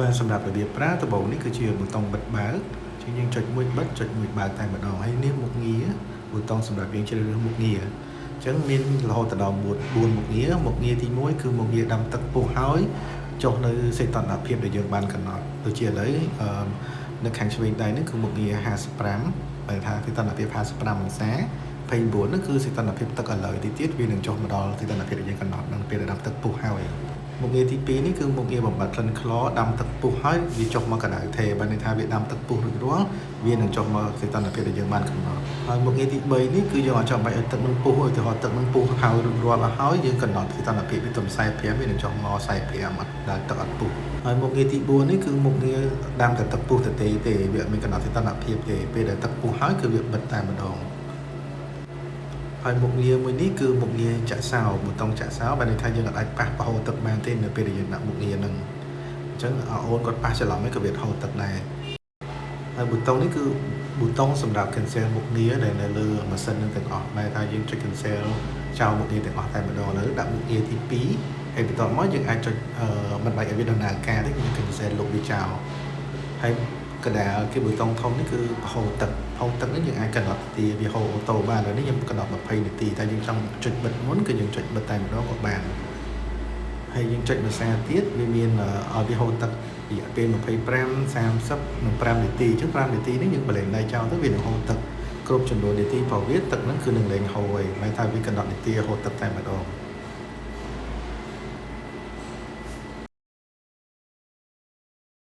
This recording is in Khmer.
បាទសម្រាប់របៀបប្រើដំបូងនេះគឺជាប៊ូតុងបិទបើកជាយើងចុចមួយបិទចុចមួយបើកតែម្ដងហើយនេះមុខងារប៊ូតុងសម្រាប់យើងជ្រើសរើសមុខងារអញ្ចឹងមានរហូតដល់4មុខងារទី1គឺមុខងារដាំទឹកពុះហើយចុះនៅសីតុណ្ហភាពដែលយើងបានកំណត់ដូចជាឥឡូវនៅខាងឆ្វេងដៃនេះគឺមុខងារ55បើថាសីតុណ្ហភាព55អង្សា29នោះគឺសីតុណ្ហភាពទឹកឥឡូវទៀតវានឹងចុះមកដល់សីតុណ្ហភាពដែលយើងកំណត់នៅពេលដែលដាំទឹកពុះហើយមុខងារទី2នេះគឺមុខងារបំបត្តិក្លិនខ្លោដាំទឹកពុះហើយវាចុះមកកដៅថេបើន័យថាវាដាំទឹកពុះរួចរាល់វានឹងចុះមកសីតុណ្ហភាពដែលយើងបានកំណត់ហើយមុខងារទី3នេះគឺយើងអត់ចាំបាច់ឲ្យទឹកនឹងពុះឧទាហរណ៍ទឹកនឹងពុះហើយរួចរាល់អស់ហើយយើងកំណត់សីតុណ្ហភាពវាទំ45វានឹងចុះមក45អត់ដល់ទឹកអត់ពុះហើយមុខងារទី4នេះគឺមុខងារដាំតែទឹកពុះទេវាអត់មានកំណត់សីតុណ្ហភាពទេពេលដែលទឹកពុះហើយគឺវាបិទតែម្ដងហើយមុខងារមួយនេះគឺមុខងារចាក់សោប៊ូតុងចាក់សោបើន័យថាយើងអាចប៉ះបហូរទឹកបានទេនៅពេលដែលយើងដាក់មុខងារហ្នឹងអញ្ចឹងអូនគាត់ប៉ះច្រឡំហ្នឹងក៏វាហូរទឹកដែរហើយប៊ូតុងនេះគឺប៊ូតុងសម្រាប់ cancel មុខងារដែលនៅលើម៉ាស៊ីននឹងទាំងអស់បែរថាយើងចុច cancel ចោលមុខងារទាំងអស់តែម្ដងទៅដាក់មុខងារទី2ហើយបន្ទាប់មកយើងអាចចុចមិនបាច់ឲ្យវាដំណើរការទេយើង cancel លុបវាចោលហើយកណ្ដាលគេប៊ូតុងធំនេះគឺហូរទឹកនេះយើងអាចកំណត់ទីវាហូរអូតូបានហើយនេះខ្ញុំកំណត់20នាទីតែយើងចង់ចុចបិទមុនគឺយើងចុចបិទតែម្ដងក៏បានហើយយើងចុចភាសាទៀតវាមានឲ្យវាហូរទឹករយៈពេល25 30និង5នាទីអញ្ចឹង5នាទីនេះយើងបលែងដៃចោលទៅវានឹងហូរទឹកគ្រប់ចំនួននាទីព្រោះវាទឹកហ្នឹងគឺនឹងលែងហូរហើយមិនថាវាកំណត់នាទីហូរទឹកតែម្ដង